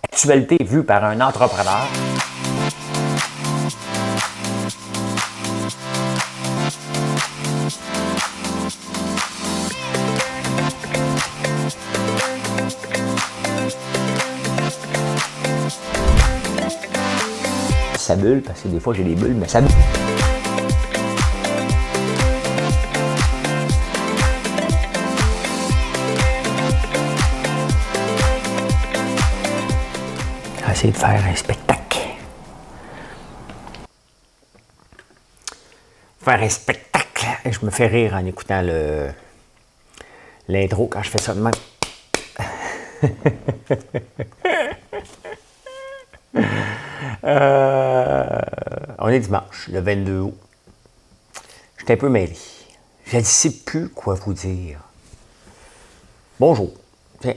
Actualité vue par un entrepreneur. Ça bulle, parce que des fois j'ai des bulles, mais ça bulle. Essayer de faire un spectacle. Faire un spectacle. Et je me fais rire en écoutant l'intro quand je fais ça de même. On est dimanche, le 22 août. Je suis un peu mêlé. Je ne sais plus quoi vous dire. Bonjour. Tiens.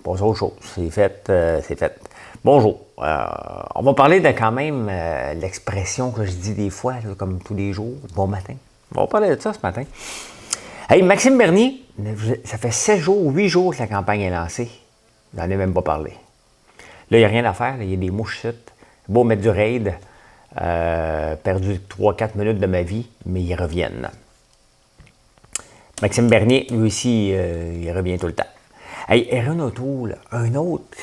Pas autre chose. C'est fait, c'est fait. Bonjour. On va parler de quand même l'expression que je dis des fois, là, comme tous les jours. Bon matin. On va parler de ça ce matin. Hey, Maxime Bernier, ça fait 7 jours, 8 jours que la campagne est lancée. J'en ai même pas parlé. Là, il n'y a rien à faire. Là. Il y a des mouches sites. Beau mettre du raid. Perdu 3-4 minutes de ma vie, mais ils reviennent. Maxime Bernier, lui aussi, il revient tout le temps. Hey, Erin O'Toole, un autre.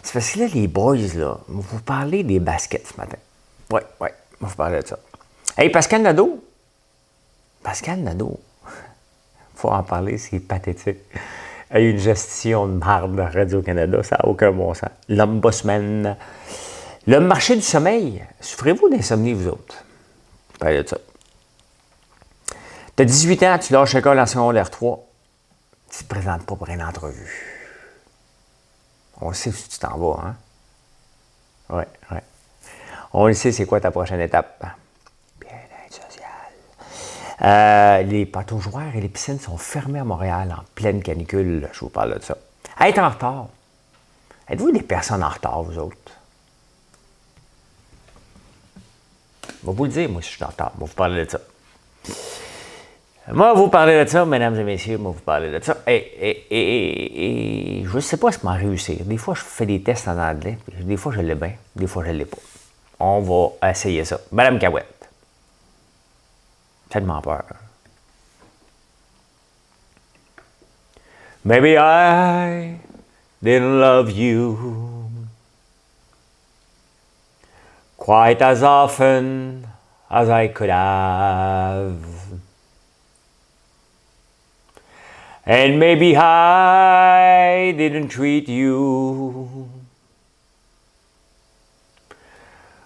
C'est parce que là, les boys, là, vous parlez des baskets ce matin. Oui, on va vous parler de ça. Hey, Pascal Nadeau. Pascal Nadeau. Faut en parler, c'est pathétique. Il y a une gestion de marde à Radio-Canada, ça n'a aucun bon sens. L'ombudsman. Le marché du sommeil. Souffrez-vous d'insomnie, vous autres? Je parle de ça. Tu as 18 ans, tu lâches l'école en secondaire 3. Tu ne te présentes pas pour une entrevue. On sait où tu t'en vas, hein? Oui. On le sait, c'est quoi ta prochaine étape? Bien-être social. Les pataugeoires et les piscines sont fermées à Montréal en pleine canicule. Je vous parle de ça. Être en retard. Êtes-vous des personnes en retard, vous autres? Je vais vous le dire, moi, si je suis en retard. Je vais vous parler de ça. Moi, vous parlez de ça, mesdames et messieurs, moi, vous parlez de ça. Et je ne sais pas comment réussir. Des fois, je fais des tests en anglais. Des fois, je l'ai bien. Des fois, je ne l'ai pas. On va essayer ça. Madame Cahouette. Tellement peur. Maybe I didn't love you quite as often as I could have. And maybe I didn't treat you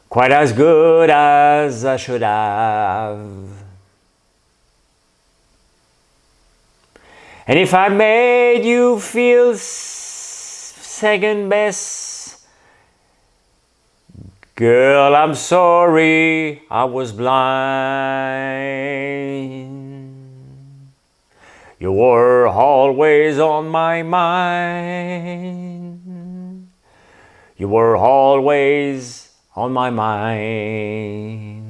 quite as good as I should have. And if I made you feel second best, girl, I'm sorry I was blind. You were always on my mind. You were always on my mind.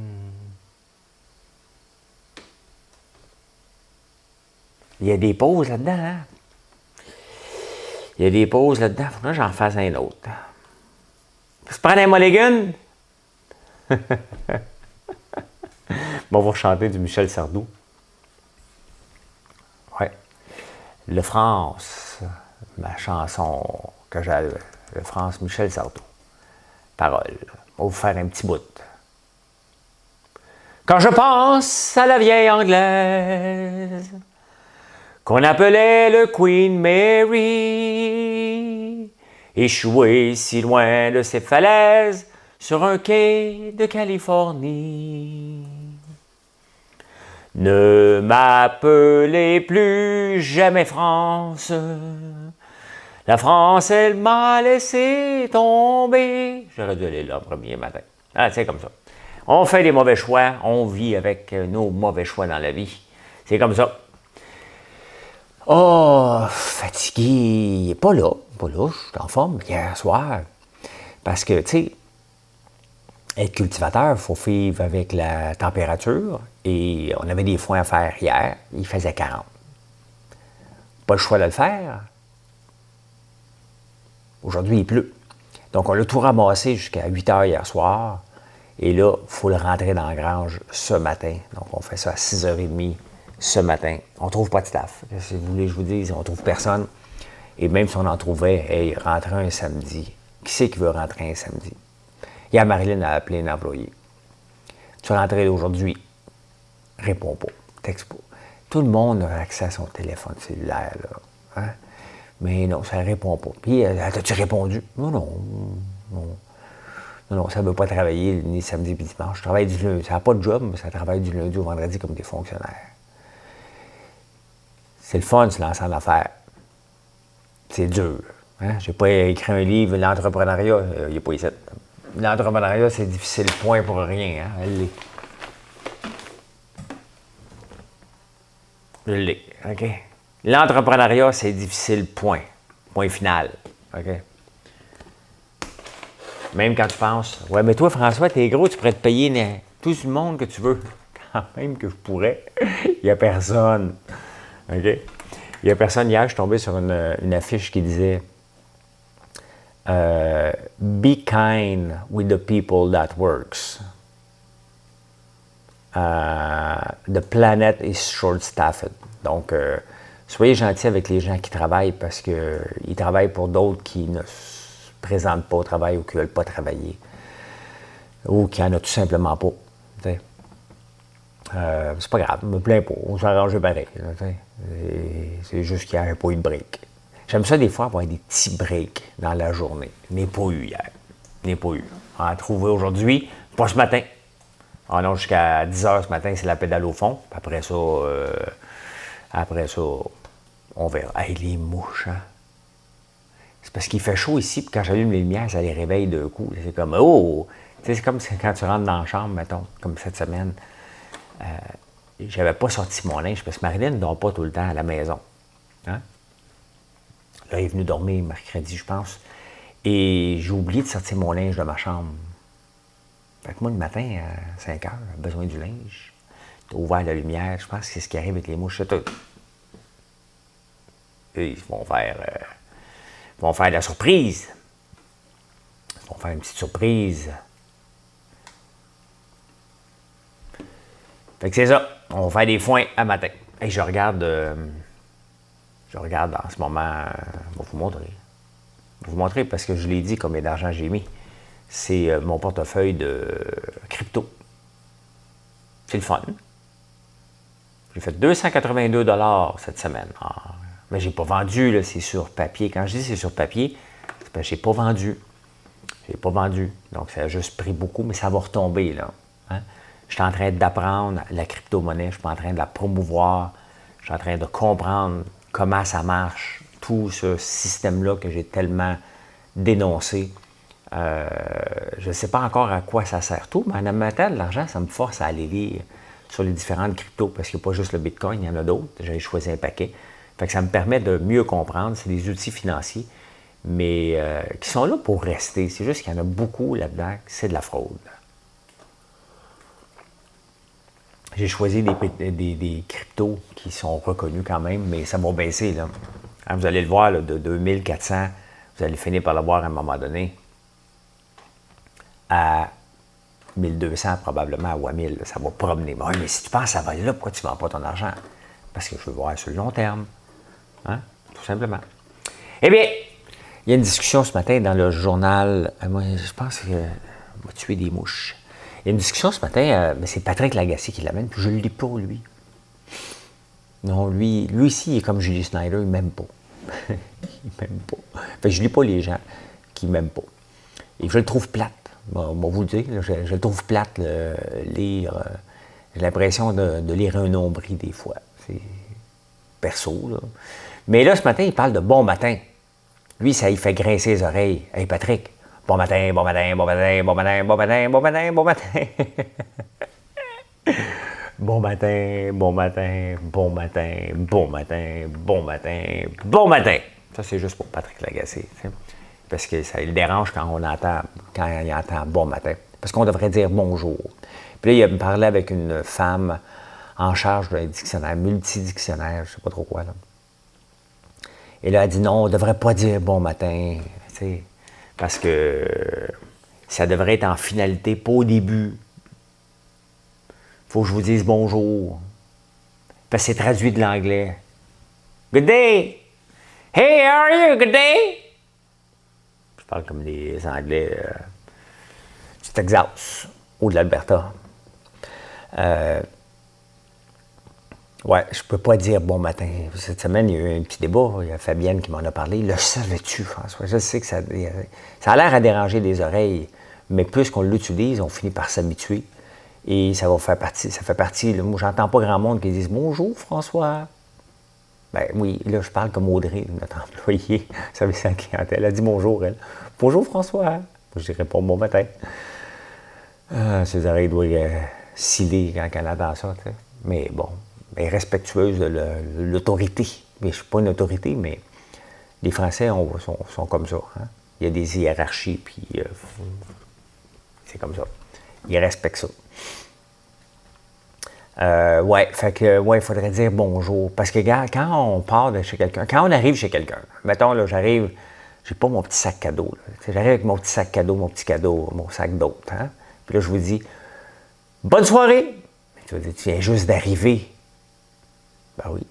Il y a des pauses là-dedans, hein? Il y a des pauses là-dedans. Faut que j'en fasse un autre. Tu prends un mulligan? Bon, on va chanter du Michel Sardou. Ouais. Le France, ma chanson que j'ai, le France Michel Sardou. Parole. On va vous faire un petit bout. Quand je pense à la vieille anglaise qu'on appelait le Queen Mary, échouée si loin de ses falaises sur un quai de Californie. Ne m'appelez plus jamais France. La France, elle m'a laissé tomber. J'aurais dû aller là le premier matin. Ah, c'est comme ça. On fait des mauvais choix, on vit avec nos mauvais choix dans la vie. C'est comme ça. Oh, fatigué. Pas là, je suis en forme hier soir. Parce que, tu sais, être cultivateur, il faut vivre avec la température. Et on avait des foins à faire hier, il faisait 40. Pas le choix de le faire. Aujourd'hui, il pleut. Donc, on l'a tout ramassé jusqu'à 8 heures hier soir. Et là, il faut le rentrer dans la grange ce matin. Donc, on fait ça à 6h30 ce matin. On ne trouve pas de staff. Si vous voulez que je vous dise, on ne trouve personne. Et même si on en trouvait, hey, rentrer un samedi. Qui c'est qui veut rentrer un samedi? Hier, Marilyn a appelé un employé. Tu vas rentrer aujourd'hui. Réponds pas. Texte pas. Tout le monde a accès à son téléphone cellulaire, là. Hein? Mais non, ça ne répond pas. Puis, as-tu répondu? Non, non. Non, ça ne veut pas travailler ni samedi ni dimanche. Je travaille du lundi. Ça n'a pas de job, mais ça travaille du lundi au vendredi comme des fonctionnaires. C'est le fun, se lancer en affaires. C'est dur. Hein? Je n'ai pas écrit un livre, l'entrepreneuriat, il n'est pas ici. L'entrepreneuriat, c'est difficile, point pour rien. Hein? Je l'ai. OK? L'entrepreneuriat, c'est difficile, point. Point final. OK? Même quand tu penses, ouais, mais toi, François, t'es gros, tu pourrais te payer tout le monde que tu veux. Quand même que je pourrais. Il n'y a personne. OK? Il n'y a personne. Hier, je suis tombé sur une affiche qui disait Be kind with the people that works. The planet is short-staffed. Donc, soyez gentils avec les gens qui travaillent parce qu'ils travaillent pour d'autres qui ne se présentent pas au travail ou qui ne veulent pas travailler. Ou qui n'en ont tout simplement pas. C'est pas grave, je me plains pas. On s'est arrangé pareil. C'est juste qu'il n'y a pas eu de break. J'aime ça des fois avoir des petits breaks dans la journée. Je n'ai pas eu hier. Je n'ai pas eu. On a trouvé aujourd'hui, pas ce matin. Ah non, jusqu'à 10h ce matin, c'est la pédale au fond. Puis après ça, on verra. Hey, les mouches, hein? C'est parce qu'il fait chaud ici, puis quand j'allume les lumières, ça les réveille d'un coup. C'est comme, oh! Tu sais, c'est comme quand tu rentres dans la chambre, mettons, comme cette semaine. J'avais pas sorti mon linge, parce que Marilyn ne dort pas tout le temps à la maison. Hein? Là, elle est venue dormir mercredi, je pense. Et j'ai oublié de sortir mon linge de ma chambre. Fait que moi, le matin, à 5 heures, j'ai besoin du linge. J'ai ouvert la lumière. Je pense que c'est ce qui arrive avec les mouches. Et ils vont faire de la surprise. Ils vont faire une petite surprise. Fait que c'est ça. On va faire des foins à matin. Et je regarde en ce moment. Je vais vous montrer. Je vais vous montrer parce que je l'ai dit combien d'argent j'ai mis. C'est mon portefeuille de crypto. C'est le fun. J'ai fait 282 $ cette semaine. Mais j'ai pas vendu, là, c'est sur papier. Quand je dis c'est sur papier, c'est parce que j'ai pas vendu. J'ai pas vendu. Donc, ça a juste pris beaucoup, mais ça va retomber, là. Hein? Je suis en train d'apprendre la crypto-monnaie. Je suis pas en train de la promouvoir. Je suis en train de comprendre comment ça marche. Tout ce système-là que j'ai tellement dénoncé. Je ne sais pas encore à quoi ça sert tout, mais en mettant de l'argent, ça me force à aller lire sur les différentes cryptos, parce qu'il n'y a pas juste le Bitcoin, il y en a d'autres. J'ai choisi un paquet. Fait que ça me permet de mieux comprendre. C'est des outils financiers, mais qui sont là pour rester. C'est juste qu'il y en a beaucoup là-dedans, c'est de la fraude. J'ai choisi des cryptos qui sont reconnus quand même, mais ça va baisser, là. Hein, vous allez le voir, là, de 2400, vous allez finir par le voir à un moment donné à 1200 probablement ou à 1000. Ça va promener. Oui, mais si tu penses que ça va aller là, pourquoi tu ne vends pas ton argent? Parce que je veux voir sur le long terme. Hein? Tout simplement. Eh bien, il y a une discussion ce matin dans le journal. Moi, je pense que va tuer des mouches. Il y a une discussion ce matin, mais c'est Patrick Lagacé qui l'amène, puis je ne le lis pas, lui. Non, lui ici, il est comme Julie Snyder, il ne m'aime pas. Il m'aime pas. Fait que je ne lis pas les gens qui ne m'aiment pas. Et je le trouve plate. Bon, vous le dire, je le trouve plate, lire. J'ai l'impression de lire un nombril des fois. C'est perso, là. Mais là, ce matin, il parle de bon matin. Lui, ça il fait grincer les oreilles. Hey, Patrick, bon matin, bon matin, bon matin, bon matin, bon matin, bon matin, bon matin. Bon matin, bon matin, bon matin, bon matin, bon matin, bon matin. Ça, c'est juste pour Patrick Lagacé. T'sais. Parce que ça le dérange quand il entend bon matin. Parce qu'on devrait dire bonjour. Puis là, il me parlait avec une femme en charge d'un dictionnaire, multidictionnaire, je ne sais pas trop quoi, là. Et là, elle dit non, on ne devrait pas dire bon matin. tu sais, parce que ça devrait être en finalité, pas au début. Faut que je vous dise bonjour. Parce que c'est traduit de l'anglais. Good day! Hey, how are you? Good day! Je parle comme les Anglais du Texas ou de l'Alberta. Ouais, je peux pas dire bon matin. Cette semaine, il y a eu un petit débat. Il y a Fabienne qui m'en a parlé. Le savais-tu, François? Je sais que ça a l'air à déranger les oreilles, mais plus qu'on l'utilise, on finit par s'habituer. Et ça va faire partie, ça fait partie. Là, moi, j'entends pas grand monde qui disent bonjour, François. Ben oui, là, je parle comme Audrey, notre employée, service à la clientèle. Elle a dit bonjour, elle. Bonjour, François. Je réponds bon matin. Ses oreilles doivent sciller quand elle entend ça, tu sais. Mais bon, elle est respectueuse de l'autorité. Mais je ne suis pas une autorité, mais les Français sont comme ça. Hein? Il y a des hiérarchies, puis c'est comme ça. Ils respectent ça. Ouais, fait que, ouais, il faudrait dire bonjour. Parce que, regarde, quand on part de chez quelqu'un, quand on arrive chez quelqu'un, mettons, là, j'arrive, j'ai pas mon petit sac cadeau, là. J'arrive avec mon petit sac cadeau, mon petit cadeau, mon sac d'autres, hein. Puis là, je vous dis, bonne soirée! Tu vas dire, tu viens juste d'arriver. Ben oui.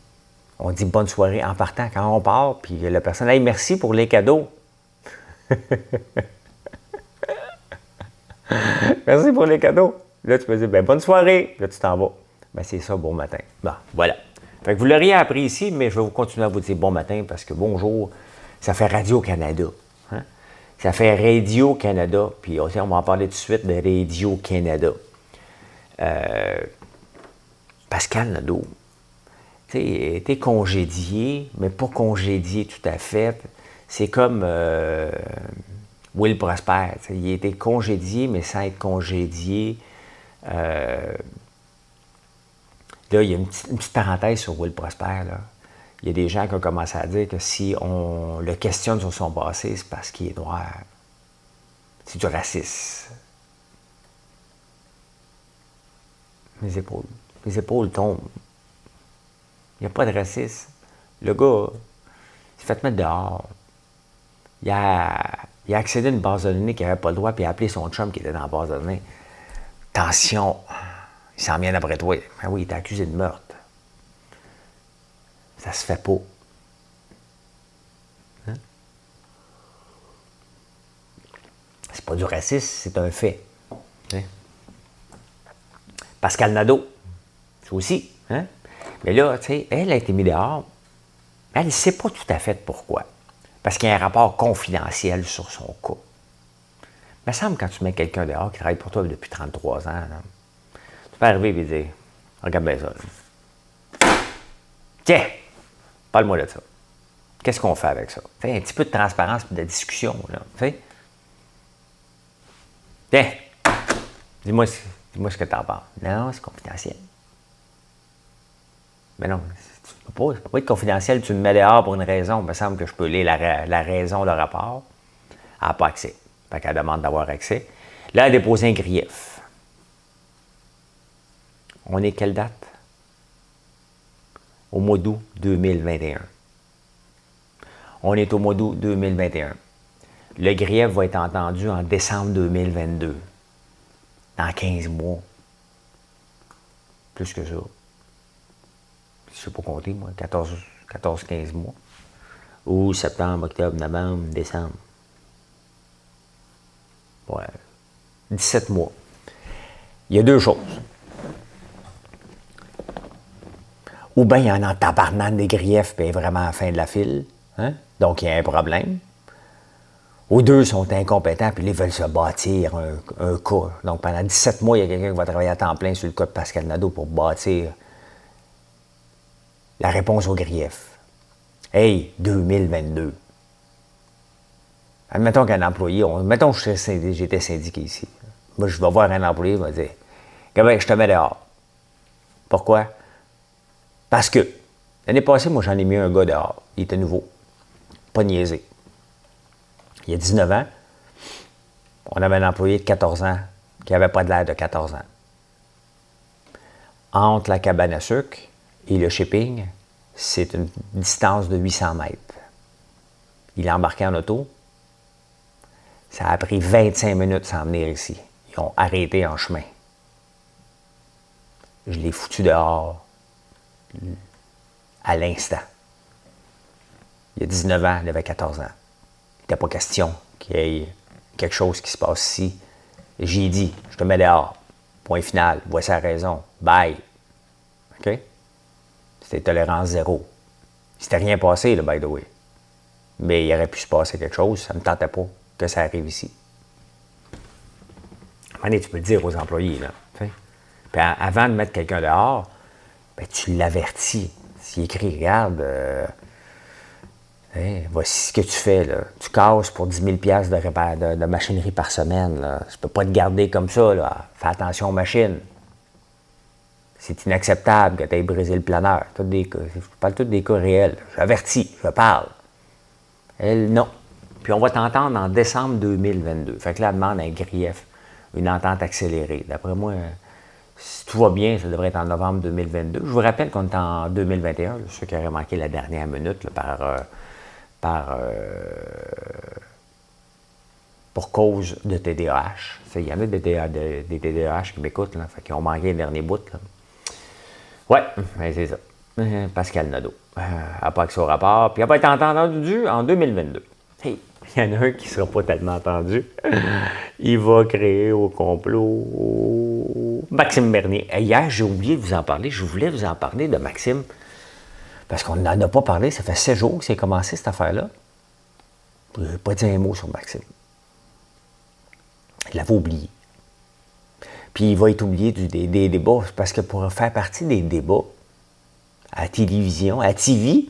On dit bonne soirée en partant quand on part, puis la personne, hey, merci pour les cadeaux. Merci pour les cadeaux. Là, tu peux dire, ben bonne soirée. Là, tu t'en vas. Ben, c'est ça, bon matin. Bon, voilà. Fait que vous l'auriez appris ici, mais je vais vous continuer à vous dire bon matin parce que bonjour, ça fait Radio-Canada. Hein? Ça fait Radio-Canada. Puis aussi, on va en parler tout de suite de Radio-Canada. Pascal Nadeau, tu sais, t'es congédié, mais pas congédié tout à fait. C'est comme Will Prosper. Il a été congédié, mais sans être congédié. Là, il y a une petite parenthèse sur Will Prosper. Là. Il y a des gens qui ont commencé à dire que si on le questionne sur son passé, c'est parce qu'il est noir. C'est du racisme. Mes épaules tombent. Il n'y a pas de racisme. Le gars, il s'est fait mettre dehors. Il a accédé à une base de données qu'il n'avait pas le droit, puis il a appelé son chum qui était dans la base de données. Attention, il s'en vient après toi. Ben oui, il est accusé de meurtre. Ça se fait pas. Hein? C'est pas du racisme, c'est un fait. Hein? Pascal Nadeau, c'est aussi. Hein? Mais là, tu sais, elle a été mise dehors. Elle ne sait pas tout à fait pourquoi. Parce qu'il y a un rapport confidentiel sur son cas. Il me semble que quand tu mets quelqu'un dehors qui travaille pour toi depuis 33 ans, là, tu peux arriver et dire, regarde bien ça. Là. Tiens, parle-moi de ça. Qu'est-ce qu'on fait avec ça? T'sais, un petit peu de transparence et de discussion. Là, tiens, dis-moi ce que tu en penses. Non, c'est confidentiel. Mais non, ça ne peut pas être confidentiel. Tu me mets dehors pour une raison. Il me semble que je peux lire la raison, le rapport. Elle n'a pas accès. Fait qu'elle demande d'avoir accès. Là, elle a déposé un grief. On est quelle date? Au mois d'août 2021. On est au mois d'août 2021. Le grief va être entendu en décembre 2022. Dans 15 mois. Plus que ça. Je ne sais pas compter, moi. 14-15 mois. Ou septembre, octobre, novembre, décembre. Ouais. 17 mois. Il y a deux choses. Ou bien il y en a en tabarnane des griefs, puis vraiment à la fin de la file. Hein? Donc, il y a un problème. Ou deux sont incompétents, puis là, ils veulent se bâtir un cas. Donc, pendant 17 mois, il y a quelqu'un qui va travailler à temps plein sur le cas de Pascal Nadeau pour bâtir la réponse au grief. Hey, 2022. Admettons qu'un employé, mettons que j'étais syndiqué ici. Moi, je vais voir un employé, il va dire, Gabriel, je te mets dehors. Pourquoi? Parce que l'année passée, moi, j'en ai mis un gars dehors. Il était nouveau. Pas niaisé. Il y a 19 ans, on avait un employé de 14 ans qui n'avait pas de l'air de 14 ans. Entre la cabane à sucre et le shipping, c'est une distance de 800 mètres. Il est embarqué en auto, Ça a pris 25 minutes sans venir ici. Ils ont arrêté en chemin. Je l'ai foutu dehors à l'instant. Il y a 19 ans, il avait 14 ans. Il n'était pas question qu'il y ait quelque chose qui se passe ici. J'ai dit, je te mets dehors. Point final. Voici la raison. Bye. OK? C'était tolérance zéro. Il s'était rien passé, là, by the way. Mais il aurait pu se passer quelque chose. Ça ne me tentait pas que ça arrive ici. À un moment donné, tu peux le dire aux employés, là. T'sais. Puis avant de mettre quelqu'un dehors, ben, tu l'avertis. S'il écrit, regarde, voici ce que tu fais, là. Tu casses pour 10 000 de machinerie par semaine, là. Je ne peux pas te garder comme ça, là. Fais attention aux machines. C'est inacceptable que tu aies brisé le planeur. Je parle tous des cas réels. J'avertis, je parle. Elle, non. Puis on va t'entendre en décembre 2022. Fait que là, elle demande un grief, une entente accélérée. D'après moi, si tout va bien, ça devrait être en novembre 2022. Je vous rappelle qu'on est en 2021, là, ceux qui auraient manqué la dernière minute là, pour cause de TDAH. Il y en a des TDAH qui m'écoutent, là, fait qu'ils ont manqué le dernier bout. Là. Ouais, ben c'est ça. Pascal Nadeau n'a pas accès au rapport, puis il n'a pas été entendu en 2022. Hey, il y en a un qui ne sera pas tellement entendu. Il va créer au complot Maxime Bernier. Hier, j'ai oublié de vous en parler. Je voulais vous en parler de Maxime, parce qu'on n'en a pas parlé. Ça fait 7 jours que c'est commencé, cette affaire-là. Je n'ai pas dit un mot sur Maxime. Il l'avait oublié. Puis il va être oublié des débats, parce que pour faire partie des débats à la télévision, à TV,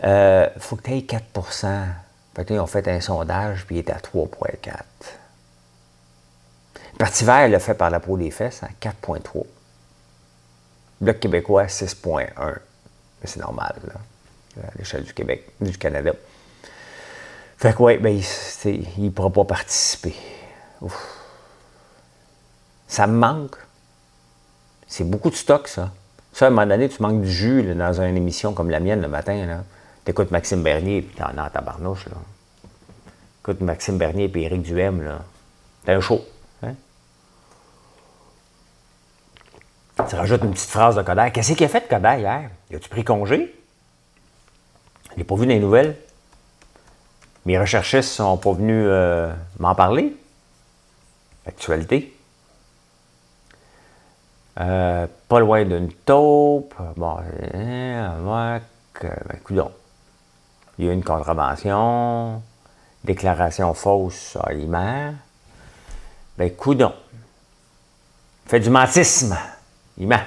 il faut que tu aies 4 Peut-être ils ont fait un sondage, puis il est à 3,4. Le Parti vert l'a fait par la peau des fesses, à 4,3. Le Bloc québécois, 6,1. Mais c'est normal, là, à l'échelle du Québec, du Canada. Fait que, ouais, ben, il ne pourra pas participer. Ouf. Ça me manque. C'est beaucoup de stock, ça. Ça, à un moment donné, tu manques du jus là, dans une émission comme la mienne le matin. Tu écoutes Maxime Bernier, puis t'en as en tabarnouche. Là. Écoute Maxime Bernier et Éric Duhem, là. T'as un show. Hein? Tu rajoutes une petite phrase de Coderre. Qu'est-ce qu'il a fait, Coderre, hier? Il a-tu pris congé? Il n'a pas vu des nouvelles. Mes recherchistes sont pas venus m'en parler. Actualité. Pas loin d'une taupe. Bon, coudonc. Il y a eu une contravention. Déclaration fausse à l'IMER. Ben, coudonc. Fait du mentisme. Il ment.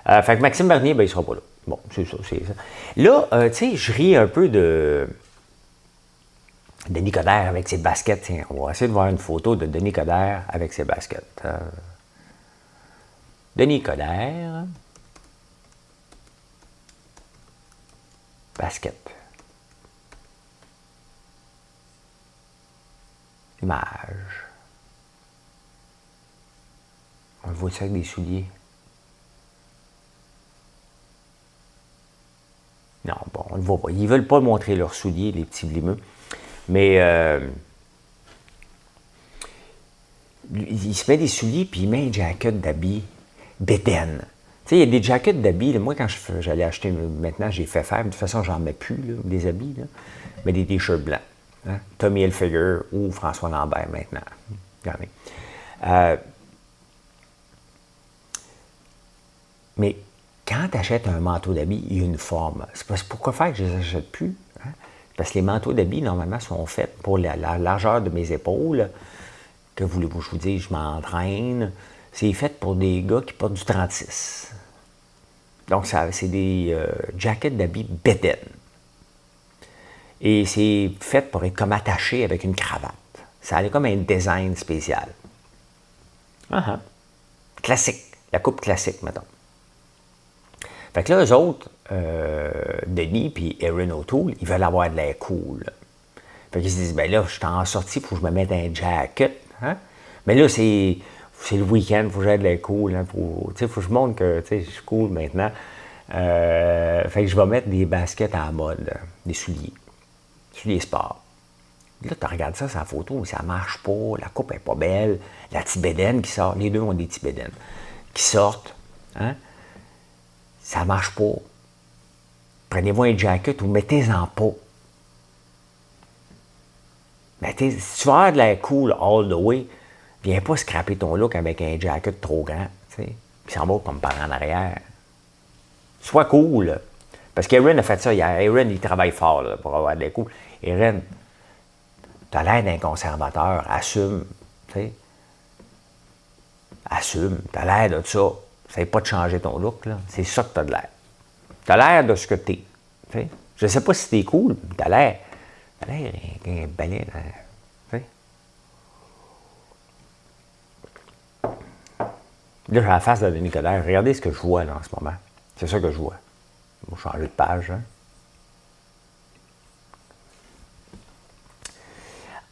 Fait que Maxime Bernier, ben, il sera pas là. Bon, c'est ça, c'est ça. Là, tu sais, je ris un peu de Denis Coderre avec ses baskets. Tiens, on va essayer de voir une photo de Denis Coderre avec ses baskets. Denis Coderre. Basket. Image. On le voit ça avec des souliers. Non, bon, on ne le voit pas. Ils ne veulent pas montrer leurs souliers, les petits blimeux. Mais il se met des souliers puis il met une jacket d'habits bédaine. Tu sais, il y a des jackets d'habits. Là, moi, quand j'allais acheter, maintenant, j'ai fait faire. De toute façon, j'en mets plus, là, des habits. Là, mais des t-shirts blancs. Hein? Tommy Hilfiger ou François Lambert, maintenant. Regardez. Mais quand tu achètes un manteau d'habits, il y a une forme. C'est pourquoi faire que je ne les achète plus? Hein? Parce que les manteaux d'habits, normalement, sont faits pour la largeur de mes épaules. Que voulez-vous que je vous dise? Je m'entraîne. C'est fait pour des gars qui portent du 36. Donc, c'est des jackets d'habits bédaine. Et c'est fait pour être comme attaché avec une cravate. Ça a comme un design spécial. Uh-huh. Classique. La coupe classique, mettons. Fait que là, eux autres, Denis puis Erin O'Toole, ils veulent avoir de l'air cool. Fait qu'ils se disent, ben là, je suis en sortie, il faut que je me mette un jacket. Hein? Mais là, c'est le week-end, il faut que j'aille de l'air cool. Hein? Faut que je montre que je suis cool maintenant. Fait que je vais mettre des baskets à la mode, des souliers sport. Là, tu regardes ça, sa photo, ça marche pas, la coupe est pas belle, la tibédaine qui sort, les deux ont des tibédaines, qui sortent, hein? Ça marche pas. Prenez-vous un jacket ou mettez-en pas. Si tu veux avoir de l'air cool all the way, viens pas scraper ton look avec un jacket trop grand, tu sais, puis s'en va comme par en arrière. Sois cool. Parce qu'Aaron a fait ça hier. Aaron, il travaille fort là, pour avoir de l'air cool. Aaron, t'as l'air d'un conservateur, assume, tu sais. Assume, t'as l'air de ça. Essaye pas de changer ton look, là. C'est ça que t'as de l'air. T'as l'air de ce que t'es, tu sais. Je sais pas si t'es cool, mais t'as l'air un balai, là, tu sais. Là, j'ai la face de Denis Coderre. Regardez ce que je vois, là, en ce moment. C'est ça que je vois. Je vais changer de page, hein.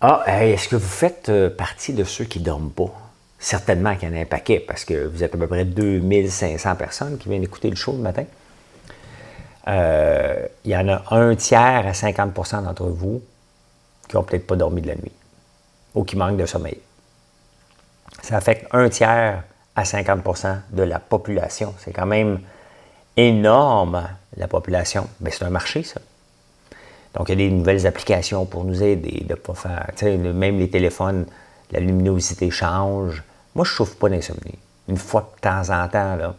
Ah, est-ce que vous faites partie de ceux qui ne dorment pas? Certainement qu'il y en a un paquet, parce que vous êtes à peu près 2500 personnes qui viennent écouter le show le matin. Il y en a un tiers à 50% d'entre vous qui n'ont peut-être pas dormi de la nuit ou qui manquent de sommeil. Ça affecte un tiers à 50% de la population. C'est quand même énorme, la population. Bien, c'est un marché, ça. Donc, il y a des nouvelles applications pour nous aider de ne pas faire... Tu sais, même les téléphones, la luminosité change. Moi, je ne souffre pas d'insomnie. Une fois de temps en temps, là.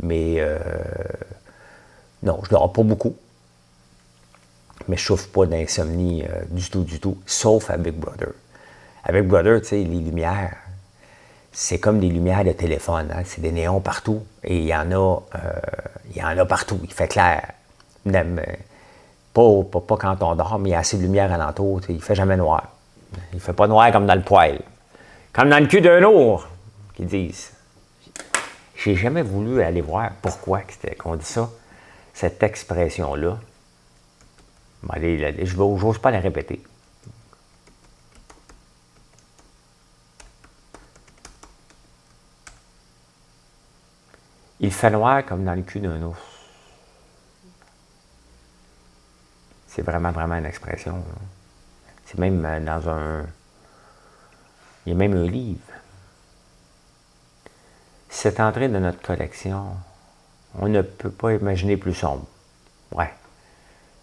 Mais non, je ne dors pas beaucoup. Mais je ne souffre pas d'insomnie du tout. Sauf à Big Brother. Avec Brother, tu sais, les lumières, c'est comme des lumières de téléphone. Hein? C'est des néons partout. Et il y en a partout. Il fait clair. Pas quand on dort, mais il y a assez de lumière alentour. Il ne fait jamais noir. Il ne fait pas noir comme dans le poêle. Comme dans le cul d'un ours, qu'ils disent. J'ai jamais voulu aller voir pourquoi qu'on dit ça, cette expression-là. Je n'ose pas la répéter. Il fait noir comme dans le cul d'un ours. C'est vraiment une expression. Là. C'est même dans un... Il y a même un livre. Cette entrée de notre collection, on ne peut pas imaginer plus sombre. Ouais,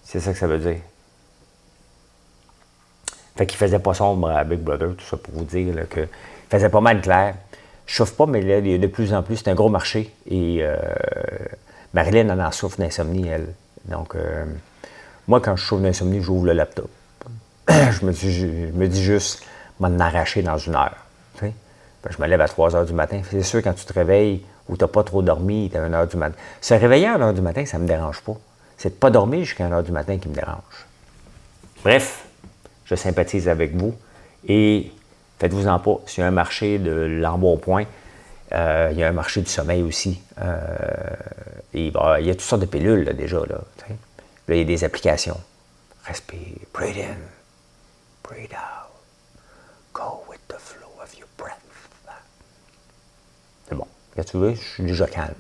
c'est ça que ça veut dire. Fait qu'il faisait pas sombre à Big Brother, tout ça pour vous dire là, que il faisait pas mal clair. Je chauffe pas, mais là, de plus en plus, c'est un gros marché. Et Marilyn en souffre d'insomnie, elle. Donc, moi, quand je souffre d'insomnie, j'ouvre le laptop. je me dis juste, m'en arracher dans une heure. Tu sais? Je me lève à 3 heures du matin. C'est sûr, quand tu te réveilles ou tu n'as pas trop dormi, tu es à 1 heure du matin. Se réveiller à 1 heure du matin, ça ne me dérange pas. C'est de ne pas dormir jusqu'à 1 heure du matin qui me dérange. Bref, je sympathise avec vous et faites-vous-en pas. S'il y a un marché de l'embonpoint, il y a un marché du sommeil aussi. Et il y a toutes sortes de pilules là, déjà. Là, il y a des applications. Respire, breathe in, breathe out, go with the flow of your breath. C'est bon. Quand tu veux, je suis déjà calme.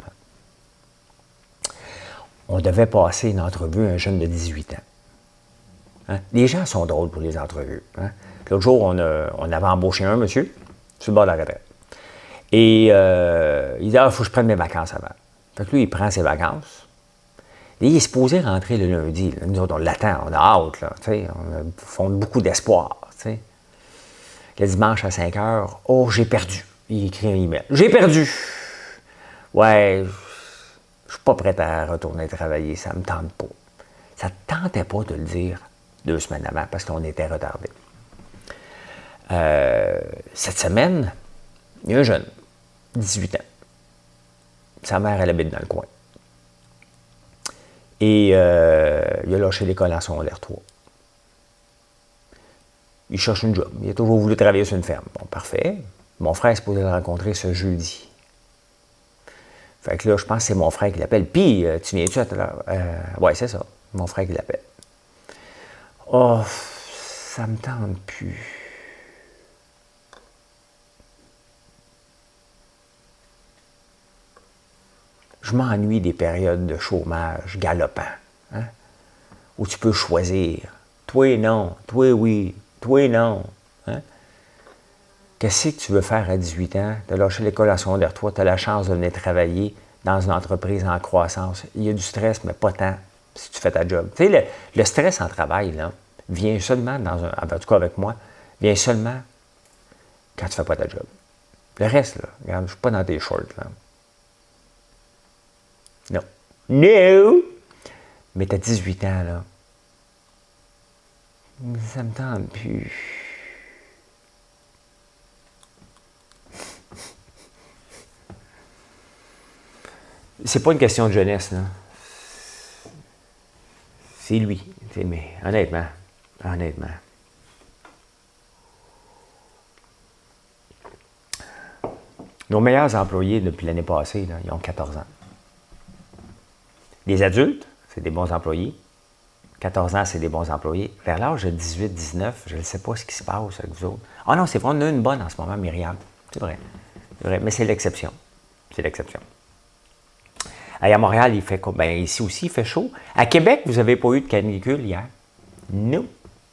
On devait passer une entrevue à un jeune de 18 ans. Hein? Les gens sont drôles pour les entrevues. Hein? L'autre jour, on avait embauché un monsieur sur le bord de la retraite. Et il dit, il faut que je prenne mes vacances avant. Fait que lui, il prend ses vacances. Et il est supposé rentrer le lundi. Là. Nous autres, on l'attend, on a hâte. Là, on fonde beaucoup d'espoir. T'sais. Le dimanche à 5 heures, oh, j'ai perdu. Il écrit un email. J'ai perdu. Ouais, je suis pas prêt à retourner travailler. Ça me tente pas. Ça ne tentait pas de le dire 2 semaines avant parce qu'on était retardé. Cette semaine, il y a un jeune, 18 ans. Sa mère, elle habite dans le coin. Et il a lâché l'école en secondaire 3. Il cherche une job. Il a toujours voulu travailler sur une ferme. Bon, parfait. Mon frère est supposé le rencontrer ce jeudi. Fait que là, je pense que c'est mon frère qui l'appelle. Puis, tu viens-tu à tout à l'heure? Ouais, c'est ça. Mon frère qui l'appelle. Oh, ça me tente plus. Je m'ennuie des périodes de chômage galopant, hein, où tu peux choisir. Toi, non. Toi, oui. Toi, non. Hein? Qu'est-ce que tu veux faire à 18 ans? Tu as lâché l'école en secondaire 3, tu as la chance de venir travailler dans une entreprise en croissance. Il y a du stress, mais pas tant si tu fais ta job. Tu sais, le stress en travail, là, vient seulement, en tout cas avec moi, vient seulement quand tu ne fais pas ta job. Le reste, là, regarde, je ne suis pas dans tes shorts, là. Non. No! Mais tu as 18 ans, là. Ça me tente plus. C'est pas une question de jeunesse, là. C'est lui. Mais honnêtement. Nos meilleurs employés depuis l'année passée, là, ils ont 14 ans. Les adultes, c'est des bons employés. 14 ans, c'est des bons employés. Vers l'âge de 18, 19, je ne sais pas ce qui se passe avec vous autres. Ah non, c'est vrai, on a une bonne en ce moment, Myriam. C'est vrai. Mais c'est l'exception. C'est l'exception. À Montréal, il fait quoi? Bien, ici aussi, il fait chaud. À Québec, vous n'avez pas eu de canicule hier? Non.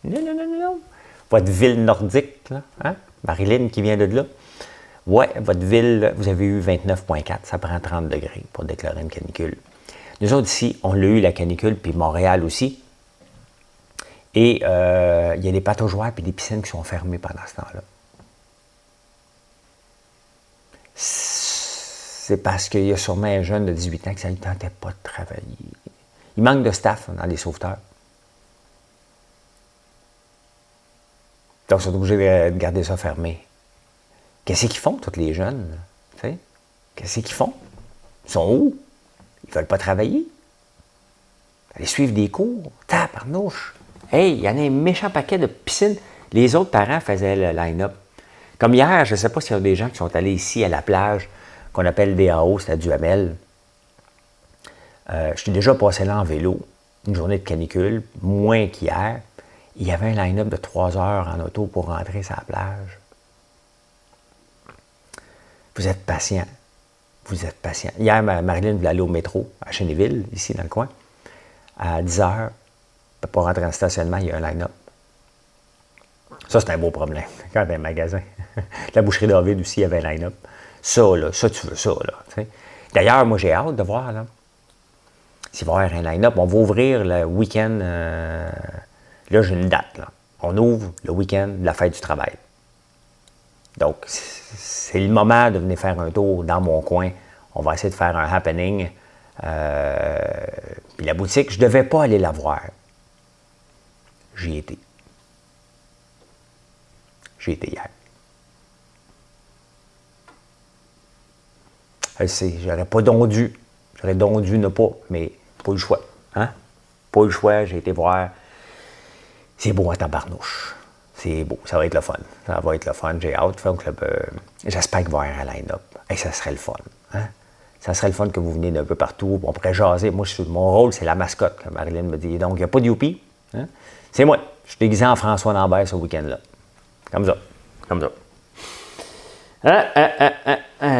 Non. Votre ville nordique, là, hein? Marilyn qui vient de là. Ouais, votre ville, vous avez eu 29,4. Ça prend 30 degrés pour déclarer une canicule. Nous autres ici, on l'a eu la canicule, puis Montréal aussi. Et il y a des pataugeoires et des piscines qui sont fermées pendant ce temps-là. C'est parce qu'il y a sûrement un jeune de 18 ans qui ne tentait pas de travailler. Il manque de staff dans les sauveteurs. Donc, ils sont obligés de garder ça fermé. Qu'est-ce qu'ils font, tous les jeunes? Qu'est-ce qu'ils font? Ils sont où? Ils ne veulent pas travailler. Aller suivre des cours. Tabarnouche. Hey, il y en a un méchant paquet de piscines. Les autres parents faisaient le line-up. Comme hier, je ne sais pas s'il y a des gens qui sont allés ici à la plage, qu'on appelle DAO, c'est à Duhamel. Je suis déjà passé là en vélo, une journée de canicule, moins qu'hier. Il y avait un line-up de 3 heures en auto pour rentrer sur la plage. Vous êtes patient. Hier, Marilyn voulait aller au métro à Chénéville, ici dans le coin. À 10 heures, pour rentrer en stationnement, il y a un line-up. Ça, c'est un beau problème. Quand il y a un magasin. La boucherie David aussi, il y avait un line-up. Ça, tu veux ça, là. T'sais. D'ailleurs, moi, j'ai hâte de voir, là. S'il va y avoir un line-up, on va ouvrir le week-end. Là, j'ai une date, là. On ouvre le week-end de la fête du travail. Donc, c'est le moment de venir faire un tour dans mon coin. On va essayer de faire un happening. Puis la boutique, je ne devais pas aller la voir. J'y étais. J'y étais hier. Je sais, j'aurais pas dû. J'aurais dû ne pas, mais pas eu le choix. Hein? Pas eu le choix, j'ai été voir. C'est beau à tabarnouche. C'est beau, ça va être le fun. Ça va être le fun, j'ai hâte. Donc, j'espère qu'il va y avoir un line-up. Et ça serait le fun. Hein? Ça serait le fun que vous veniez d'un peu partout. On pourrait jaser. Moi, mon rôle, c'est la mascotte. Marilyn me dit. Donc, il n'y a pas de youpi. Hein? C'est moi. Je suis déguisé en François Lambert ce week-end-là. Comme ça.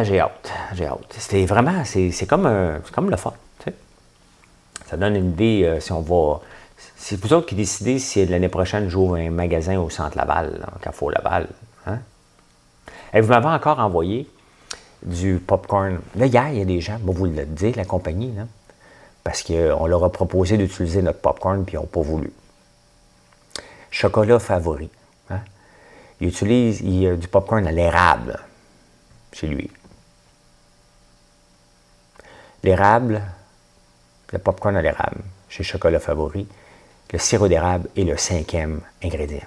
J'ai hâte. C'était vraiment, c'est comme le fun. Tu sais. Ça donne une idée si on va. C'est vous autres qui décidez si l'année prochaine j'ouvre un magasin au Centre Laval, au Carrefour Laval. Hein? Et vous m'avez encore envoyé du popcorn. Là, hier, il y a des gens, vous le dites, la compagnie, là, parce qu'on leur a proposé d'utiliser notre popcorn puis ils n'ont pas voulu. Chocolat favori. Hein? Il y a du popcorn à l'érable chez lui. L'érable, le popcorn à l'érable, chez Chocolat Favori, le sirop d'érable est le 5e ingrédient.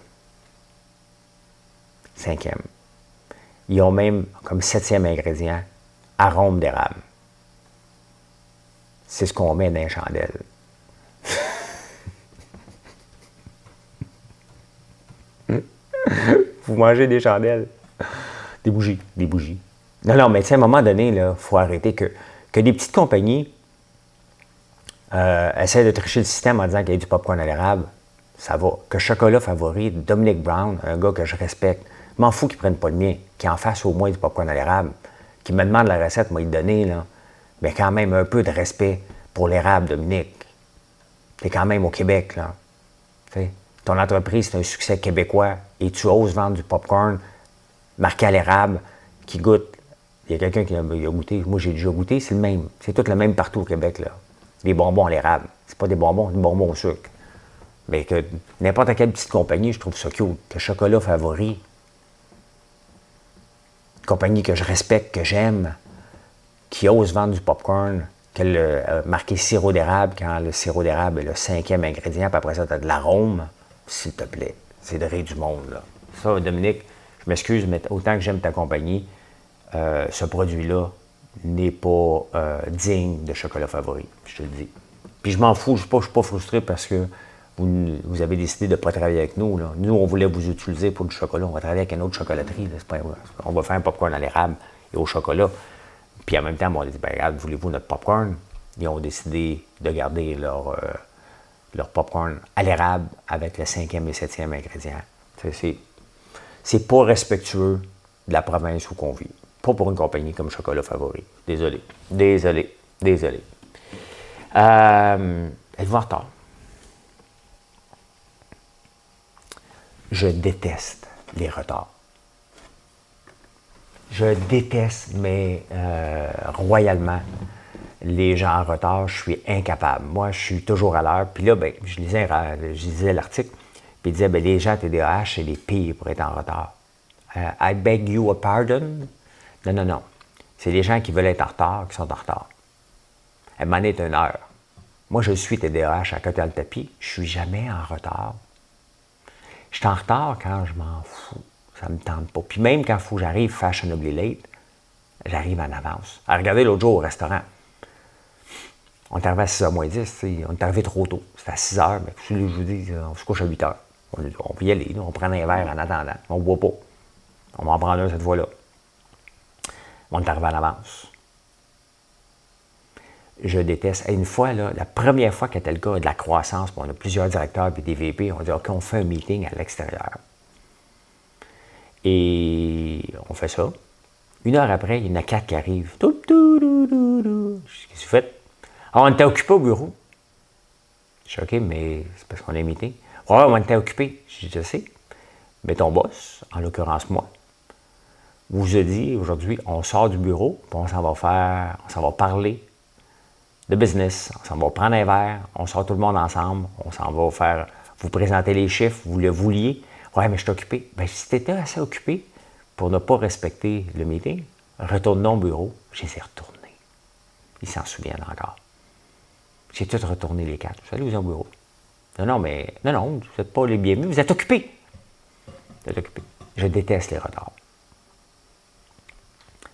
5e. Ils ont même comme 7e ingrédient arôme d'érable. C'est ce qu'on met dans les chandelles. Vous mangez des chandelles. Des bougies. Non, mais tu sais, à un moment donné, il faut arrêter que des petites compagnies essaient de tricher le système en disant qu'il y a du popcorn à l'érable. Ça va. Que Chocolat Favori, Dominic Brown, un gars que je respecte, je m'en fous qu'il ne prenne pas le mien, qu'il en fasse au moins du popcorn à l'érable, qu'il me demande la recette, moi, il donner, là. Mais quand même un peu de respect pour l'érable, Dominique. T'es quand même au Québec, là. Tu ton entreprise, c'est un succès québécois et tu oses vendre du popcorn marqué à l'érable qui goûte. Il y a quelqu'un qui a goûté. Moi, j'ai déjà goûté. C'est le même. C'est tout le même partout au Québec, là. Des bonbons à l'érable. C'est pas des bonbons au sucre. Mais que n'importe quelle petite compagnie, je trouve ça cute. Le chocolat favori. Une compagnie que je respecte, que j'aime, qui ose vendre du popcorn, marqué sirop d'érable, quand le sirop d'érable est le 5e ingrédient, puis après ça, tu as de l'arôme. S'il te plaît. C'est de rire du monde, là. Ça, Dominique, je m'excuse, mais autant que j'aime ta compagnie, ce produit-là n'est pas digne de chocolat favori, je te le dis. Puis je m'en fous, je ne suis pas frustré parce que vous avez décidé de ne pas travailler avec nous. Là. Nous, on voulait vous utiliser pour du chocolat. On va travailler avec une autre chocolaterie. Là. On va faire un popcorn à l'érable et au chocolat. Puis en même temps, on a dit, ben, regarde, voulez-vous notre popcorn? Ils ont décidé de garder leur popcorn à l'érable avec le 5e et 7e ingrédient. C'est pas respectueux de la province où on vit. Pas pour une compagnie comme Chocolat Favori. Désolé. Êtes-vous en retard? Je déteste les retards. Je déteste, mais royalement, les gens en retard. Je suis incapable. Moi, je suis toujours à l'heure. Puis là, ben, je lisais l'article, puis il disait, ben, les gens à TDAH, c'est les pires pour être en retard. I beg you a pardon? Non. C'est les gens qui veulent être en retard qui sont en retard. Elle m'en est une heure. Moi, je suis TDAH à côté dans le tapis. Je suis jamais en retard. Je suis en retard quand je m'en fous. Ça ne me tente pas. Puis même quand il faut que j'arrive fashionably late, j'arrive en avance. Regardez l'autre jour au restaurant. On est arrivé à 6h moins 10. On est arrivé trop tôt. C'était à 6h. Mais je vous dis, on se couche à 8h. On peut y aller. On prend un verre en attendant. On ne boit pas. On va en prendre un cette fois-là. On est arrivé en avance. Je déteste. Et une fois, là, la première fois que c'était le cas de la croissance, on a plusieurs directeurs et des VP, on dit OK, on fait un meeting à l'extérieur. Et on fait ça. Une heure après, il y en a 4 qui arrivent. Qu'est-ce que vous faites? Ah, on était occupé au bureau. Je suis OK, mais c'est parce qu'on a un meeting. Ouais, on était occupé. Je sais. Mais ton boss, en l'occurrence moi, vous a dit aujourd'hui, on sort du bureau, puis on s'en va parler de business, on s'en va prendre un verre, on sort tout le monde ensemble, on s'en va vous présenter les chiffres, vous le vouliez. Ouais, mais je suis occupé. Bien, si tu étais assez occupé pour ne pas respecter le meeting, retourne au bureau. Je les ai retournés. Ils s'en souviennent encore. J'ai tout retourné les 4. Salut, vous êtes au bureau. Non, vous n'êtes pas les bienvenus, vous êtes occupés. Vous êtes occupés. Je déteste les retards.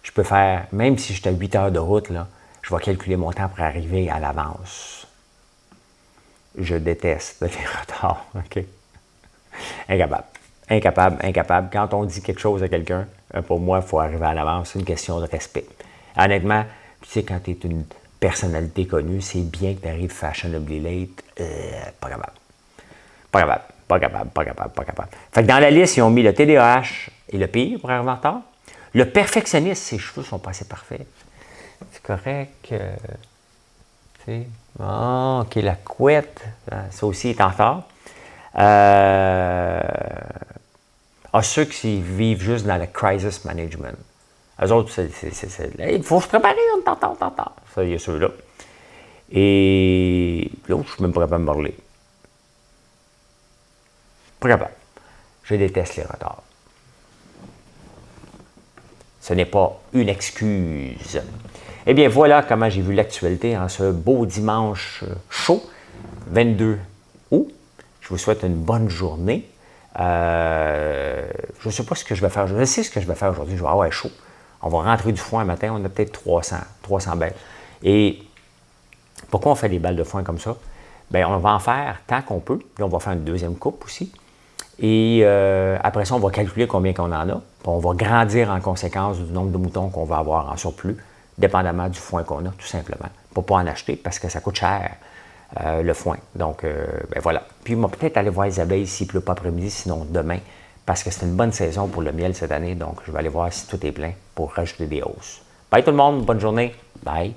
Je peux faire, même si j'étais à 8 heures de route, là, je vais calculer mon temps pour arriver à l'avance. Je déteste les retards. OK? Incapable. Quand on dit quelque chose à quelqu'un, pour moi, il faut arriver à l'avance. C'est une question de respect. Honnêtement, tu sais, quand tu es une personnalité connue, c'est bien que tu arrives fashionably late. Pas capable. Fait que dans la liste, ils ont mis le TDAH et le pire pour arriver en retard. Le perfectionniste, ses cheveux sont pas assez parfaits. C'est correct. OK, la couette, ça aussi est en retard. Ceux qui vivent juste dans le crisis management. Eux autres, il faut se préparer, on est en retard. Ça, il y a ceux-là. Et l'autre, je ne suis même pas capable de me parler. Pas capable. Je déteste les retards. Ce n'est pas une excuse. Eh bien, voilà comment j'ai vu l'actualité en ce beau dimanche chaud, 22 août. Je vous souhaite une bonne journée. Je ne sais pas ce que je vais faire. Je sais ce que je vais faire aujourd'hui. Je vais avoir chaud. On va rentrer du foin un matin. On a peut-être 300 balles. Et pourquoi on fait des balles de foin comme ça? Bien, on va en faire tant qu'on peut. Puis on va faire une deuxième coupe aussi. Et après ça, on va calculer combien qu'on en a. Puis on va grandir en conséquence du nombre de moutons qu'on va avoir en surplus, dépendamment du foin qu'on a, tout simplement. Pour ne pas en acheter parce que ça coûte cher, le foin. Donc, ben voilà. Puis, on va peut-être aller voir les abeilles s'il ne pleut pas après-midi, sinon demain, parce que c'est une bonne saison pour le miel cette année. Donc, je vais aller voir si tout est plein pour rajouter des hausses. Bye tout le monde, bonne journée. Bye.